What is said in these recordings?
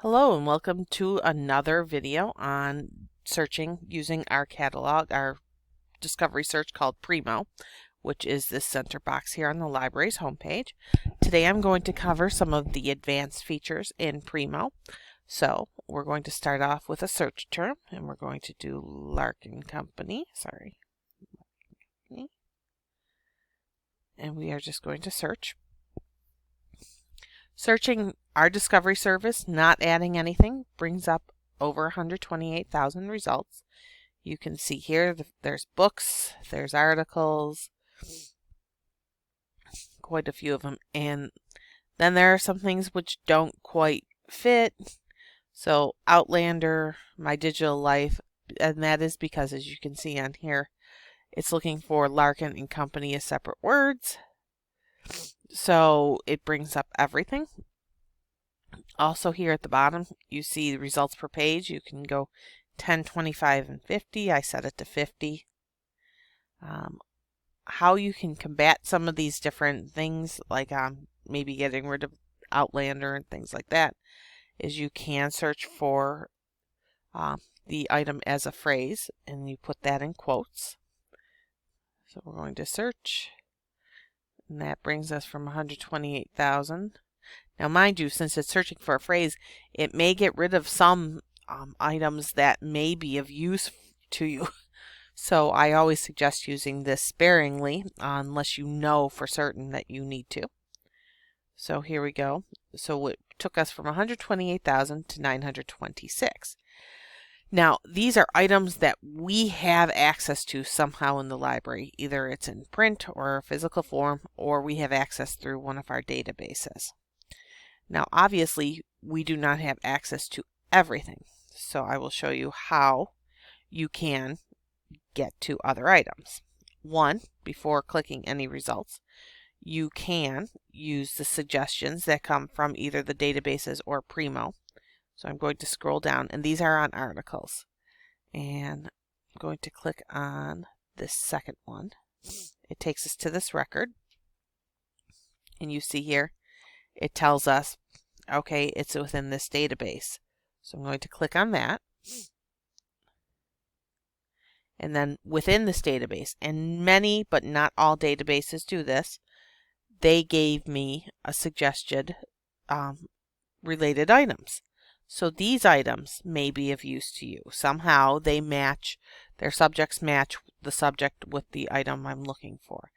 Hello and welcome to another video on searching using our catalog, our discovery search called Primo, which is this center box here on the library's homepage. Today I'm going to cover some of the advanced features in Primo. So we're going to start off with a search term and we're going to do Larkin Company, and we are just going to search. Searching our discovery service, not adding anything, brings up over 128,000 results. You can see here there's books, there's articles, quite a few of them, and then there are some things which don't quite fit. So Outlander, My Digital Life, and that is because, as you can see on here, it's looking for Larkin and Company as separate words. So it brings up everything. Also here at the bottom, you see the results per page. You can go 10, 25, and 50. I set it to 50. How you can combat some of these different things, like maybe getting rid of Outlander and things like that, is you can search for the item as a phrase, and you put that in quotes. So we're going to search, and that brings us from 128,000. Now, mind you, since it's searching for a phrase, it may get rid of some items that may be of use to you. So I always suggest using this sparingly unless you know for certain that you need to. So here we go. So it took us from 128,000 to 926. Now, these are items that we have access to somehow in the library. Either it's in print or physical form, or we have access through one of our databases. Now, obviously, we do not have access to everything. So I will show you how you can get to other items. One, before clicking any results, you can use the suggestions that come from either the databases or Primo. So I'm going to scroll down, and these are on articles. And I'm going to click on this second one. It takes us to this record. And you see here, it tells us, okay, it's within this database. So I'm going to click on that. And then within this database, and many but not all databases do this, they gave me a suggested related items. So these items may be of use to you. Somehow they match, their subjects match the subject with the item I'm looking for.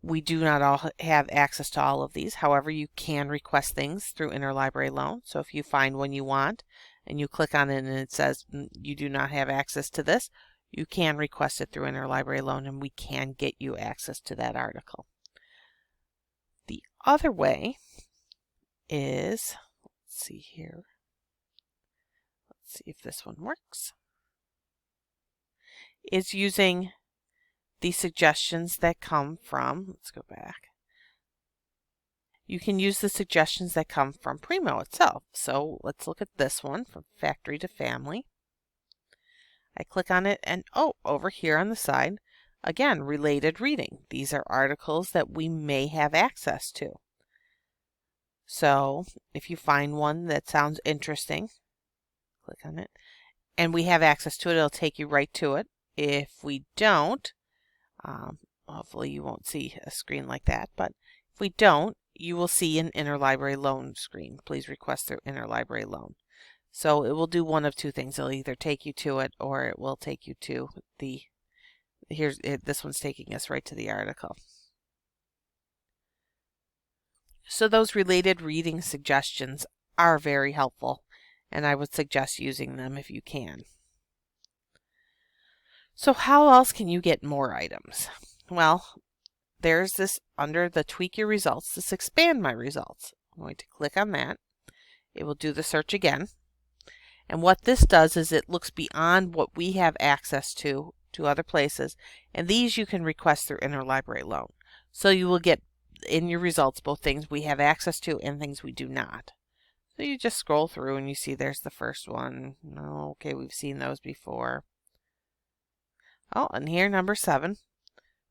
We do not all have access to all of these. However, you can request things through Interlibrary Loan. So if you find one you want and you click on it and it says you do not have access to this, you can request it through Interlibrary Loan and we can get you access to that article. The other way is, let's see here. Let's see if this one works. Is using the suggestions that come from, let's go back. You can use the suggestions that come from Primo itself. So let's look at this one, from factory to family. I click on it and over here on the side, again, related reading. These are articles that we may have access to. So if you find one that sounds interesting, click on it, and we have access to it, it'll take you right to it. If we don't, hopefully you won't see a screen like that, but if we don't, you will see an Interlibrary Loan screen. Please request through Interlibrary Loan. So it will do one of two things. It'll either take you to it or it will take you to this one's taking us right to the article. So those related reading suggestions are very helpful, and I would suggest using them if you can. So how else can you get more items? Well, there's this under the tweak your results, this expand my results. I'm going to click on that. It will do the search again. And what this does is it looks beyond what we have access to other places. And these you can request through Interlibrary Loan. So you will get in your results both things we have access to and things we do not. So you just scroll through and you see there's the first one. Okay, we've seen those before. Oh, and here number 7,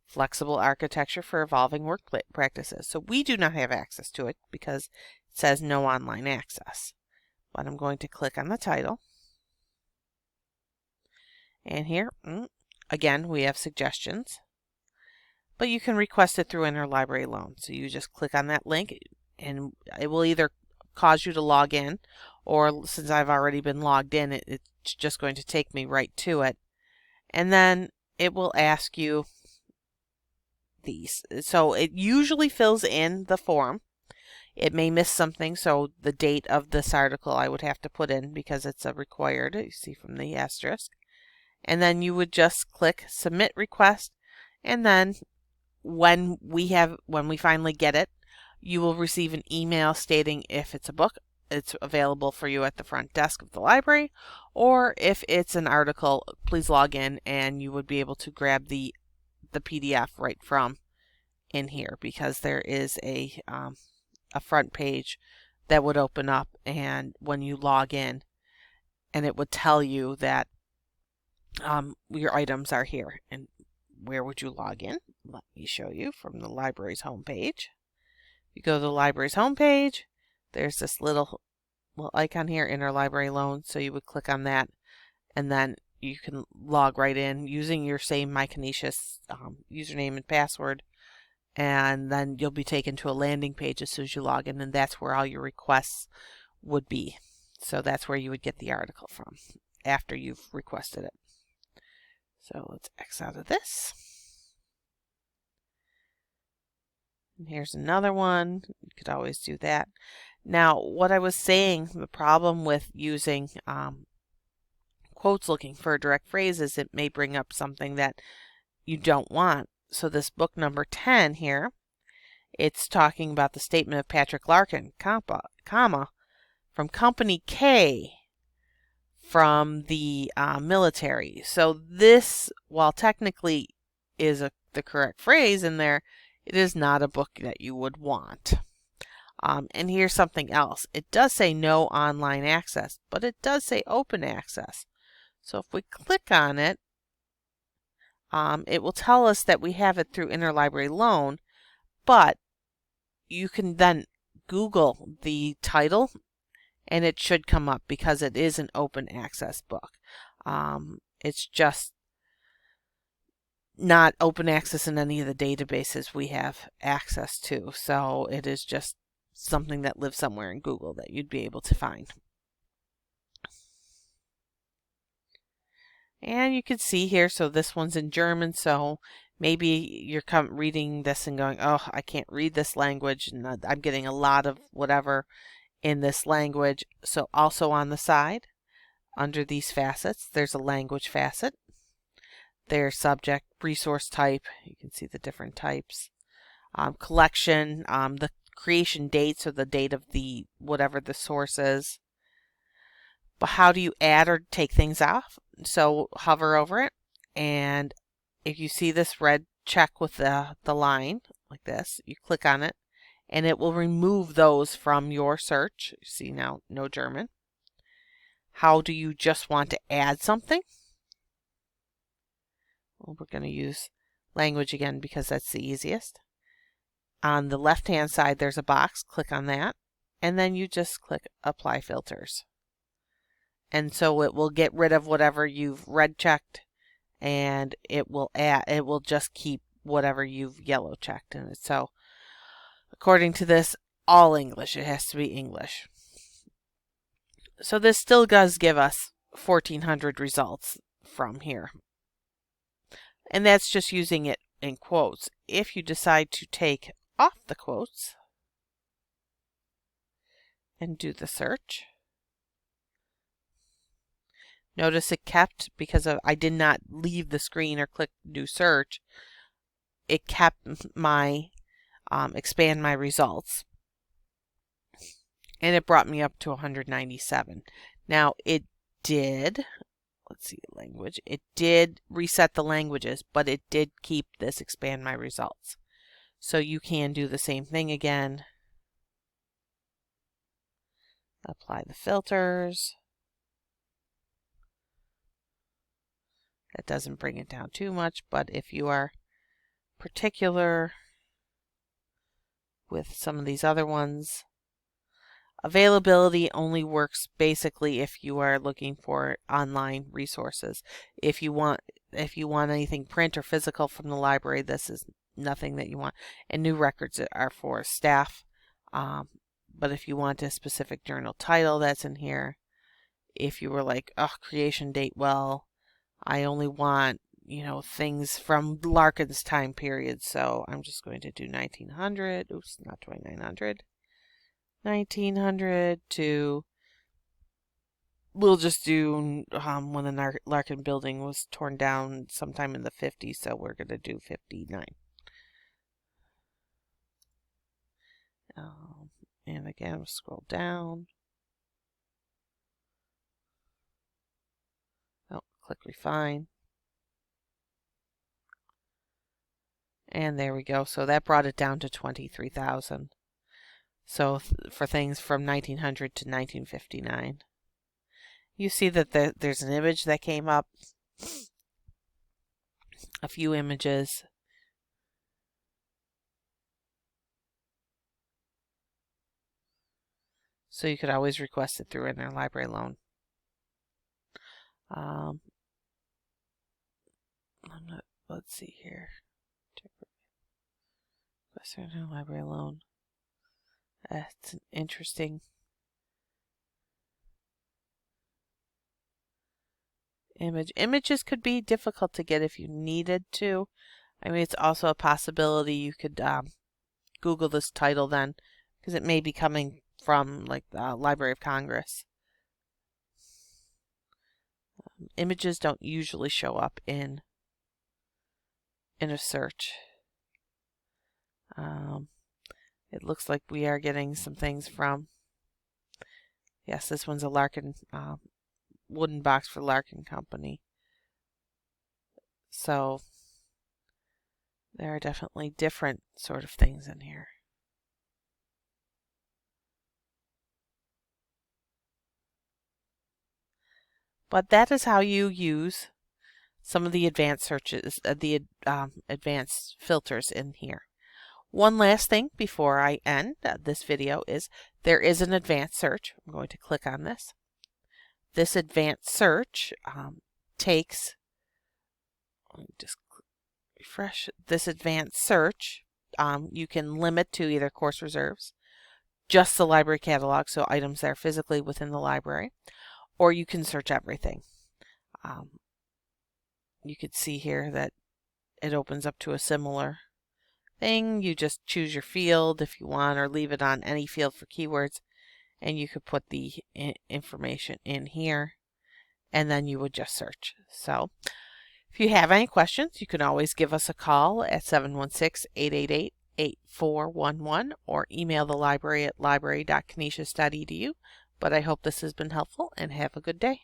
flexible architecture for evolving work practices. So we do not have access to it because it says no online access. but I'm going to click on the title. And here, again, we have suggestions, but you can request it through Interlibrary Loan. So you just click on that link and it will either cause you to log in, or since I've already been logged in, it's just going to take me right to it. And then it will ask you these. So it usually fills in the form. It may miss something, so the date of this article I would have to put in because it's a required, you see from the asterisk. And then you would just click submit request, and then when we finally get it, you will receive an email stating if it's a book, it's available for you at the front desk of the library, or if it's an article, please log in and you would be able to grab the PDF right from in here, because there is a front page that would open up, and when you log in, and it would tell you that your items are here. And where would you log in? Let me show you from the library's homepage. You go to the library's homepage, there's this little icon here, Interlibrary Loan. So you would click on that, and then you can log right in using your same MyCanisius username and password. And then you'll be taken to a landing page as soon as you log in, and that's where all your requests would be. So that's where you would get the article from after you've requested it. So let's X out of this. And here's another one. You could always do that. Now, what I was saying, the problem with using quotes looking for a direct phrase is it may bring up something that you don't want. So this book number 10 here, it's talking about the statement of Patrick Larkin, comma, from Company K, from the military. So this, while technically is the correct phrase in there, it is not a book that you would want. And here's something else. It does say no online access, but it does say open access. So if we click on it, it will tell us that we have it through Interlibrary Loan, but you can then Google the title and it should come up because it is an open access book. It's just not open access in any of the databases we have access to. So it is just something that lives somewhere in Google that you'd be able to find. And you can see here, so this one's in German, so maybe you're reading this and going, oh, I can't read this language, and I'm getting a lot of whatever in this language. So also on the side, under these facets, there's a language facet. There's subject, resource type, you can see the different types. Collection, the creation date, so the date of the whatever the source is. But how do you add or take things off? So hover over it, and if you see this red check with the line like this, you click on it and it will remove those from your search. You see now, no German. How do you just want to add something? Well, we're going to use language again because that's the easiest. On the left hand side there's a box, click on that, and then you just click apply filters. And so it will get rid of whatever you've red checked, and it will just keep whatever you've yellow checked in it. So according to this, all English, it has to be English. So this still does give us 1,400 results from here. And that's just using it in quotes. If you decide to take off the quotes and do the search, notice it kept, because I did not leave the screen or click do search, it kept my expand my results, and it brought me up to 197. Now it did, let's see, language, it did reset the languages, but it did keep this expand my results. So you can do the same thing again. Apply the filters. That doesn't bring it down too much, but if you are particular with some of these other ones, Availability only works basically if you are looking for online resources. If you want anything print or physical from the library, this is nothing that you want. And new records are for staff. But if you want a specific journal title, that's in here. If you were like, oh, creation date, well, I only want, things from Larkin's time period. So I'm just going to do 1900. Oops, not 2900. 1900 to, we'll just do when the Larkin building was torn down sometime in the 50s, so we're going to do 59. And again, we'll scroll down. Oh, click refine. And there we go. So that brought it down to 23,000. So for things from 1900 to 1959. You see that there's an image that came up, a few images. So you could always request it through Interlibrary Loan. Let's see here. Request Interlibrary Loan. That's an interesting image. Images could be difficult to get if you needed to. I mean, it's also a possibility you could Google this title then, because it may be coming from like the Library of Congress. Images don't usually show up in a search. It looks like we are getting some things from, yes, this one's a Larkin wooden box for Larkin Company. So there are definitely different sort of things in here. But that is how you use some of the advanced searches, the advanced filters in here. One last thing before I end this video is there is an advanced search. I'm going to click on this. This advanced search takes, let me just refresh, this advanced search you can limit to either course reserves, just the library catalog, so items that are physically within the library, or you can search everything. You could see here that it opens up to a similar thing. You just choose your field if you want, or leave it on any field for keywords, and you could put the information in here, and then you would just search. So if you have any questions, you can always give us a call at 716-888-8411 or email the library at library.canisius.edu. But I hope this has been helpful, and have a good day.